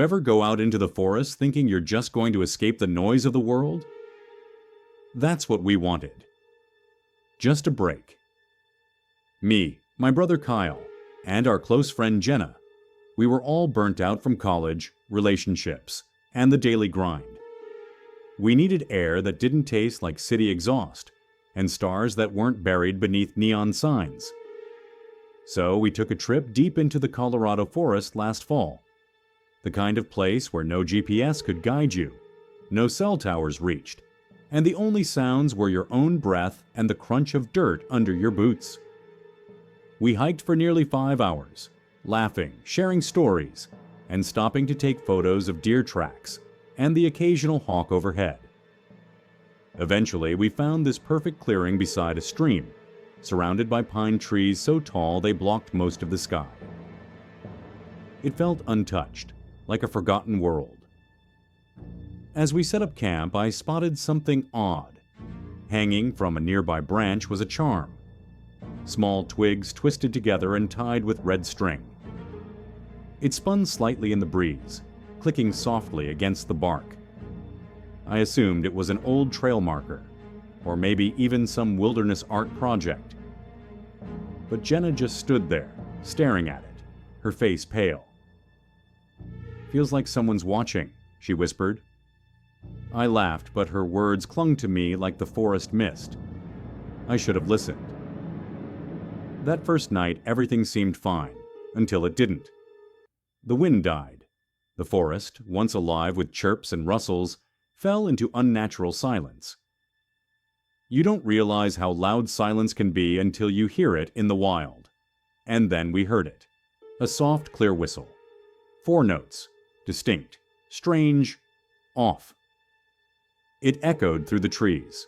ever go out into the forest thinking you're just going to escape the noise of the world? That's what we wanted. Just a break. Me, my brother Kyle, and our close friend Jenna. We were all burnt out from college, relationships, and the daily grind. We needed air that didn't taste like city exhaust, and stars that weren't buried beneath neon signs. So we took a trip deep into the Colorado forest last fall. The kind of place where no GPS could guide you, no cell towers reached, and the only sounds were your own breath and the crunch of dirt under your boots. We hiked for nearly 5 hours, laughing, sharing stories, and stopping to take photos of deer tracks and the occasional hawk overhead. Eventually, we found this perfect clearing beside a stream, surrounded by pine trees so tall they blocked most of the sky. It felt untouched, like a forgotten world. As we set up camp, I spotted something odd. Hanging from a nearby branch was a charm. Small twigs twisted together and tied with red string. It spun slightly in the breeze, clicking softly against the bark. I assumed it was an old trail marker, or maybe even some wilderness art project. But Jenna just stood there, staring at it, her face pale. "Feels like someone's watching," she whispered. I laughed, but her words clung to me like the forest mist. I should have listened. That first night, everything seemed fine, until it didn't. The wind died. The forest, once alive with chirps and rustles, fell into unnatural silence. You don't realize how loud silence can be until you hear it in the wild. And then we heard it. A soft, clear whistle. 4 notes. Distinct. Strange. Off. It echoed through the trees.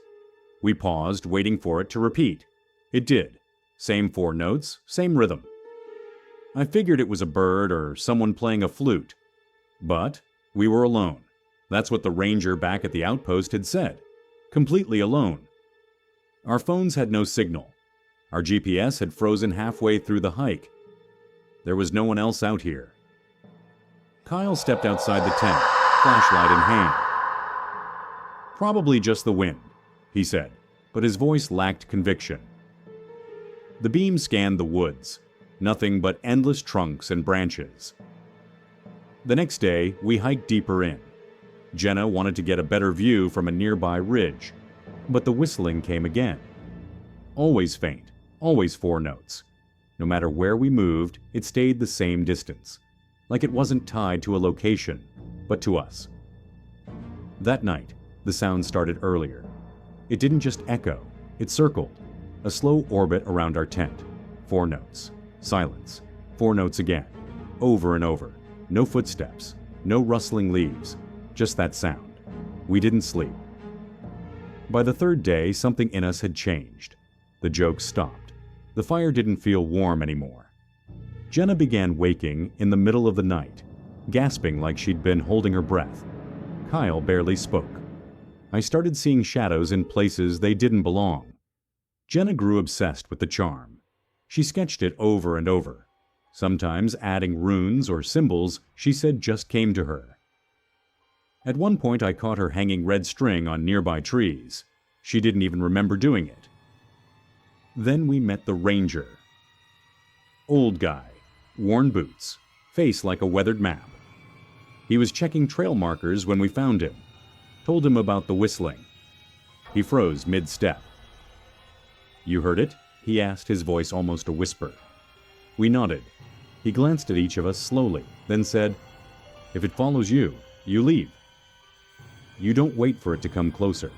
We paused, waiting for it to repeat. It did. Same 4 notes, same rhythm. I figured it was a bird or someone playing a flute. But we were alone. That's what the ranger back at the outpost had said. Completely alone. Our phones had no signal. Our GPS had frozen halfway through the hike. There was no one else out here. Kyle stepped outside the tent, flashlight in hand. "Probably just the wind," he said, but his voice lacked conviction. The beam scanned the woods. Nothing but endless trunks and branches. The next day, we hiked deeper in. Jenna wanted to get a better view from a nearby ridge, but the whistling came again. Always faint, always 4 notes. No matter where we moved, it stayed the same distance, like it wasn't tied to a location, but to us. That night, the sound started earlier. It didn't just echo, it circled, a slow orbit around our tent. 4 notes. Silence. 4 notes again. Over and over. No footsteps. No rustling leaves. Just that sound. We didn't sleep. By the 3rd day, something in us had changed. The jokes stopped. The fire didn't feel warm anymore. Jenna began waking in the middle of the night, gasping like she'd been holding her breath. Kyle barely spoke. I started seeing shadows in places they didn't belong. Jenna grew obsessed with the charm. She sketched it over and over. Sometimes adding runes or symbols she said just came to her. At one point I caught her hanging red string on nearby trees. She didn't even remember doing it. Then we met the ranger. Old guy, worn boots, face like a weathered map. He was checking trail markers when we found him. Told him about the whistling. He froze mid-step. "You heard it?" he asked, his voice almost a whisper. We nodded. He glanced at each of us slowly, then said, "If it follows you, you leave. You don't wait for it to come closer."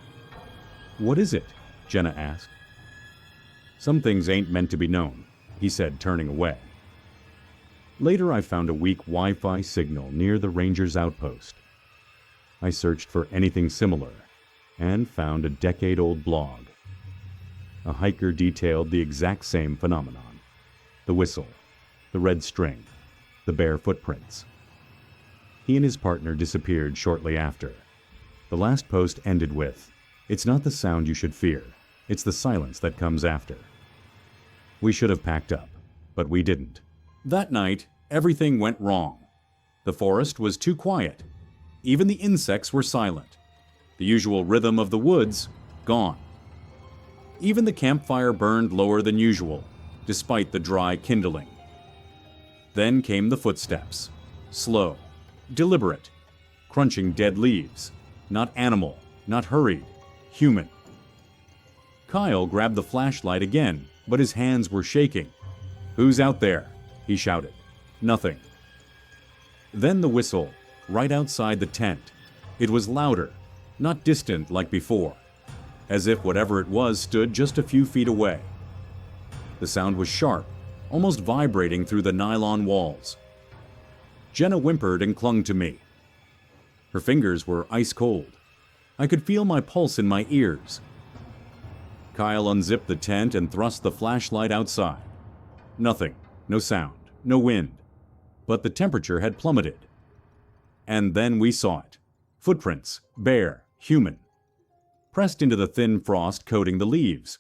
"What is it?" Jenna asked. "Some things ain't meant to be known," he said, turning away. Later I found a weak Wi-Fi signal near the ranger's outpost. I searched for anything similar and found a decade-old blog. A hiker detailed the exact same phenomenon. The whistle, the red string, the bare footprints. He and his partner disappeared shortly after. The last post ended with, "It's not the sound you should fear, it's the silence that comes after." We should have packed up, but we didn't. That night, everything went wrong. The forest was too quiet. Even the insects were silent. The usual rhythm of the woods, gone. Even the campfire burned lower than usual, despite the dry kindling. Then came the footsteps, slow, deliberate, crunching dead leaves, not animal, not hurried, human. Kyle grabbed the flashlight again, but his hands were shaking. "Who's out there?" he shouted. Nothing. Then the whistle, right outside the tent. It was louder, not distant like before, as if whatever it was stood just a few feet away. The sound was sharp, almost vibrating through the nylon walls. Jenna whimpered and clung to me. Her fingers were ice cold. I could feel my pulse in my ears. Kyle unzipped the tent and thrust the flashlight outside. Nothing, no sound, no wind, but the temperature had plummeted. And then we saw it. Footprints, bare, human, pressed into the thin frost coating the leaves.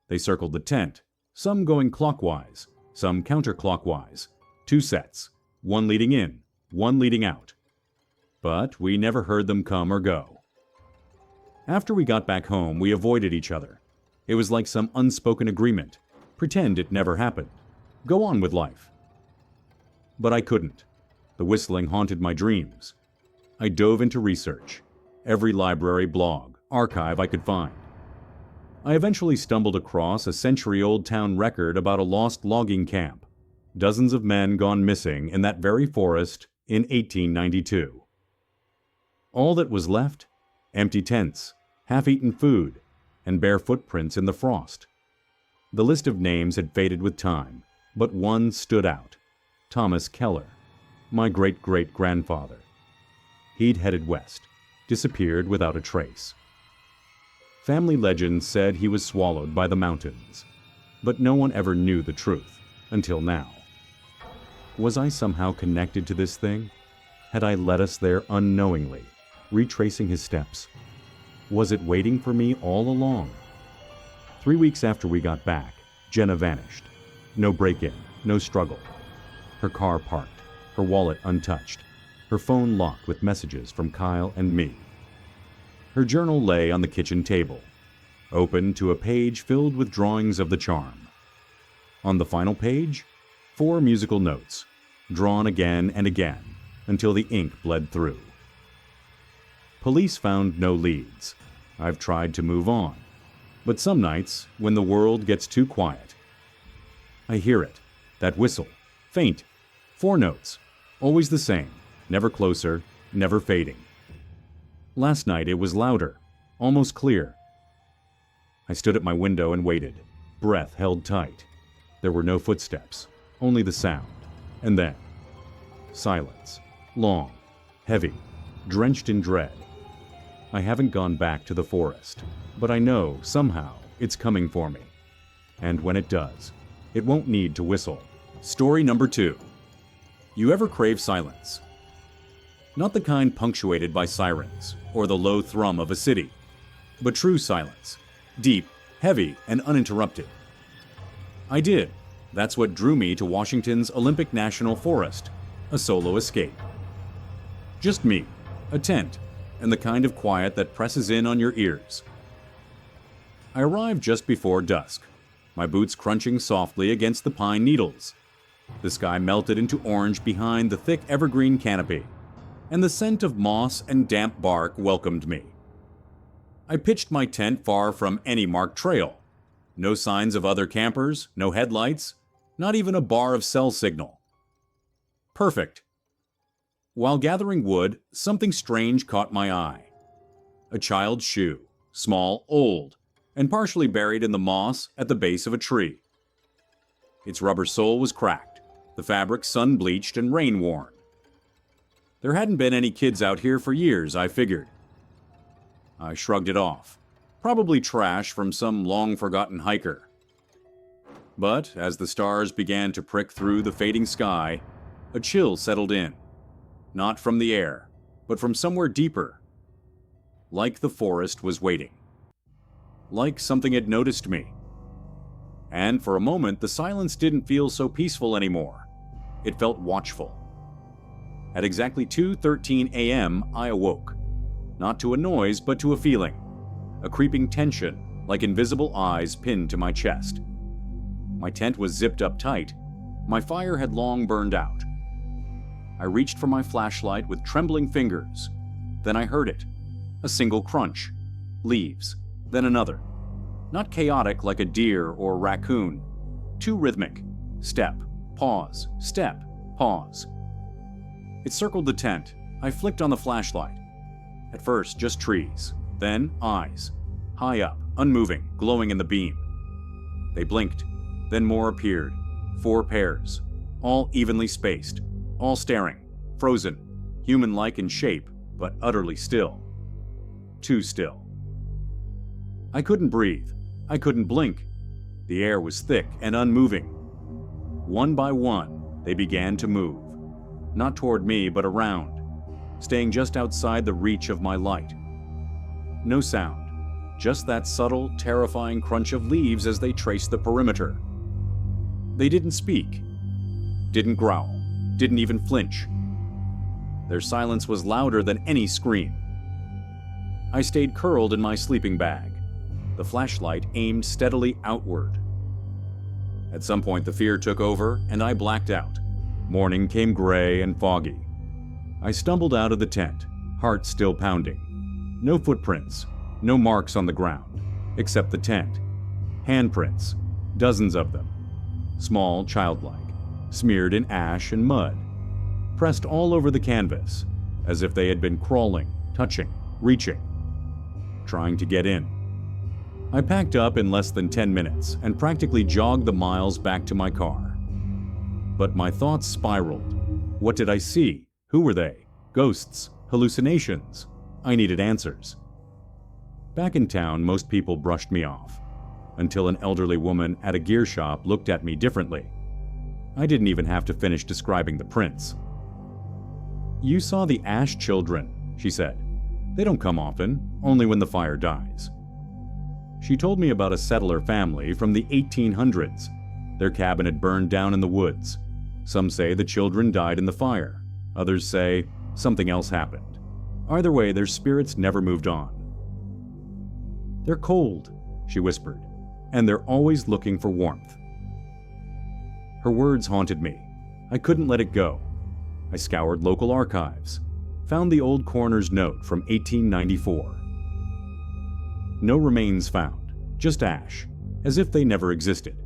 They circled the tent, some going clockwise, some counterclockwise. 2 sets, one leading in, one leading out. But we never heard them come or go. After we got back home, we avoided each other. It was like some unspoken agreement. Pretend it never happened. Go on with life. But I couldn't. The whistling haunted my dreams. I dove into research. Every library, blog, archive I could find. I eventually stumbled across a century-old town record about a lost logging camp. Dozens of men gone missing in that very forest in 1892. All that was left? Empty tents, half-eaten food, and bare footprints in the frost. The list of names had faded with time, but one stood out. Thomas Keller, my great-great-grandfather. He'd headed west, disappeared without a trace. Family legends said he was swallowed by the mountains, but no one ever knew the truth, until now. Was I somehow connected to this thing? Had I led us there unknowingly, retracing his steps? Was it waiting for me all along? 3 weeks after we got back, Jenna vanished. No break-in, no struggle. Her car parked, her wallet untouched, her phone locked with messages from Kyle and me. Her journal lay on the kitchen table, open to a page filled with drawings of the charm. On the final page, 4 musical notes, drawn again and again until the ink bled through. Police found no leads. I've tried to move on, but some nights, when the world gets too quiet, I hear it, that whistle, faint, 4 notes, always the same, never closer, never fading. Last night it was louder, almost clear. I stood at my window and waited, breath held tight. There were no footsteps, only the sound. And then, silence, long, heavy, drenched in dread. I haven't gone back to the forest, but I know, somehow, it's coming for me. And when it does, it won't need to whistle. Story number 2. You ever crave silence? Not the kind punctuated by sirens or the low thrum of a city, but true silence, deep, heavy, and uninterrupted. I did. That's what drew me to Washington's Olympic National Forest, a solo escape. Just me, a tent, and the kind of quiet that presses in on your ears. I arrived just before dusk, my boots crunching softly against the pine needles. The sky melted into orange behind the thick evergreen canopy, and the scent of moss and damp bark welcomed me. I pitched my tent far from any marked trail. No signs of other campers, no headlights, not even a bar of cell signal. Perfect. While gathering wood, something strange caught my eye. A child's shoe, small, old, and partially buried in the moss at the base of a tree. Its rubber sole was cracked, the fabric sun-bleached and rain-worn. There hadn't been any kids out here for years, I figured. I shrugged it off. Probably trash from some long-forgotten hiker. But as the stars began to prick through the fading sky, a chill settled in. Not from the air, but from somewhere deeper. Like the forest was waiting. Like something had noticed me. And for a moment, the silence didn't feel so peaceful anymore. It felt watchful. At exactly 2:13 a.m., I awoke. Not to a noise, but to a feeling. A creeping tension, like invisible eyes pinned to my chest. My tent was zipped up tight. My fire had long burned out. I reached for my flashlight with trembling fingers. Then I heard it. A single crunch. Leaves. Then another. Not chaotic like a deer or raccoon. Too rhythmic. Step. Pause. Step. Pause. It circled the tent. I flicked on the flashlight. At first, just trees. Then eyes. High up, unmoving, glowing in the beam. They blinked. Then more appeared. 4 pairs. All evenly spaced. All staring. Frozen. Human-like in shape, but utterly still. Too still. I couldn't breathe. I couldn't blink. The air was thick and unmoving. One by one, they began to move. Not toward me, but around, staying just outside the reach of my light. No sound, just that subtle, terrifying crunch of leaves as they traced the perimeter. They didn't speak, didn't growl, didn't even flinch. Their silence was louder than any scream. I stayed curled in my sleeping bag, the flashlight aimed steadily outward. At some point, the fear took over, and I blacked out. Morning came gray and foggy. I stumbled out of the tent, heart still pounding. No footprints, no marks on the ground, except the tent. Handprints, dozens of them. Small, childlike, smeared in ash and mud. Pressed all over the canvas, as if they had been crawling, touching, reaching, trying to get in. I packed up in less than 10 minutes and practically jogged the miles back to my car. But my thoughts spiraled. What did I see? Who were they? Ghosts? Hallucinations? I needed answers. Back in town, most people brushed me off, until an elderly woman at a gear shop looked at me differently. I didn't even have to finish describing the prints. "You saw the Ash children," she said. "They don't come often, only when the fire dies." She told me about a settler family from the 1800s. Their cabin had burned down in the woods. Some say the children died in the fire. Others say something else happened. Either way, their spirits never moved on. "They're cold," she whispered, "and they're always looking for warmth." Her words haunted me. I couldn't let it go. I scoured local archives, found the old coroner's note from 1894. No remains found, just ash, as if they never existed.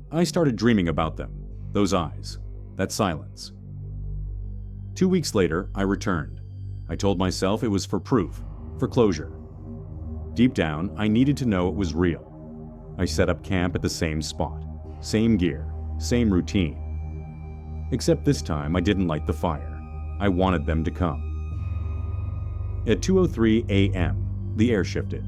I started dreaming about them, those eyes, that silence. 2 weeks later, I returned. I told myself it was for proof, for closure. Deep down, I needed to know it was real. I set up camp at the same spot, same gear, same routine. Except this time, I didn't light the fire. I wanted them to come. At 2:03 a.m., the air shifted.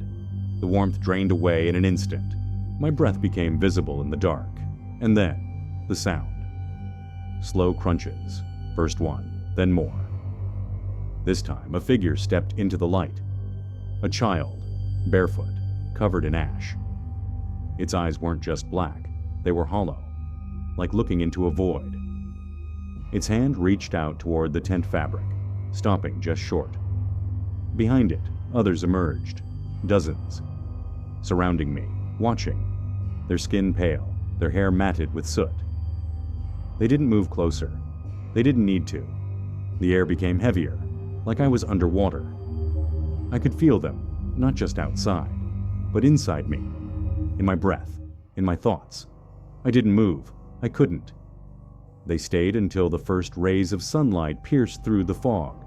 The warmth drained away in an instant. My breath became visible in the dark. And then, the sound. Slow crunches. First one, then more. This time, a figure stepped into the light. A child, barefoot, covered in ash. Its eyes weren't just black. They were hollow, like looking into a void. Its hand reached out toward the tent fabric, stopping just short. Behind it, others emerged, dozens, surrounding me, watching, their skin pale, their hair matted with soot. They didn't move closer. They didn't need to. The air became heavier, like I was underwater. I could feel them, not just outside, but inside me, in my breath, in my thoughts. I didn't move. I couldn't. They stayed until the first rays of sunlight pierced through the fog.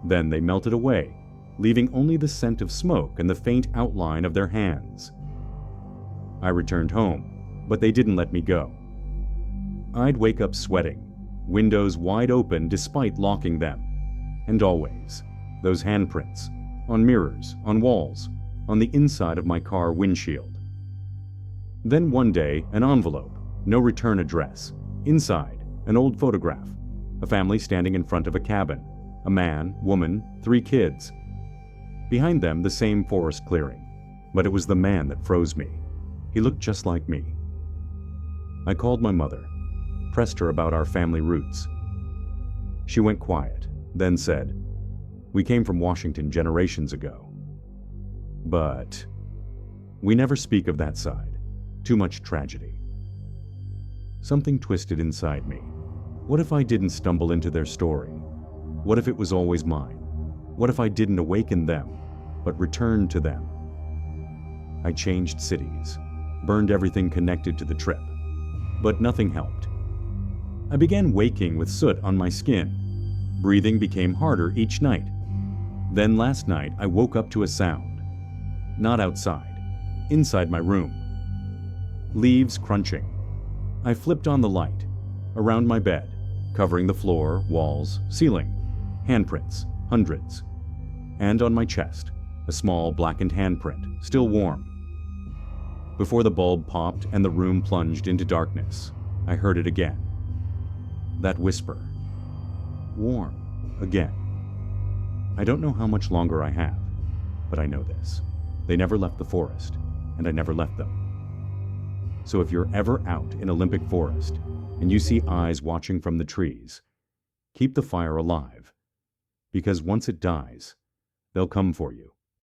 Then they melted away, leaving only the scent of smoke and the faint outline of their hands. I returned home, but they didn't let me go. I'd wake up sweating, windows wide open despite locking them. And always, those handprints, on mirrors, on walls, on the inside of my car windshield. Then one day, an envelope, no return address. Inside, an old photograph, a family standing in front of a cabin, a man, woman, 3 kids. Behind them, the same forest clearing, but it was the man that froze me. He looked just like me. I called my mother, pressed her about our family roots. She went quiet, then said, "We came from Washington generations ago. But we never speak of that side. Too much tragedy." Something twisted inside me. What if I didn't stumble into their story? What if it was always mine? What if I didn't awaken them, but returned to them? I changed cities, burned everything connected to the trip, but nothing helped. I began waking with soot on my skin. Breathing became harder each night. Then last night I woke up to a sound. Not outside, inside my room. Leaves crunching. I flipped on the light. Around my bed, covering the floor, walls, ceiling. Handprints, hundreds. And on my chest, a small blackened handprint, still warm. Before the bulb popped and the room plunged into darkness, I heard it again. That whisper. Warm. Again. I don't know how much longer I have, but I know this. They never left the forest, and I never left them. So if you're ever out in Olympic Forest, and you see eyes watching from the trees, keep the fire alive, because once it dies, they'll come for you.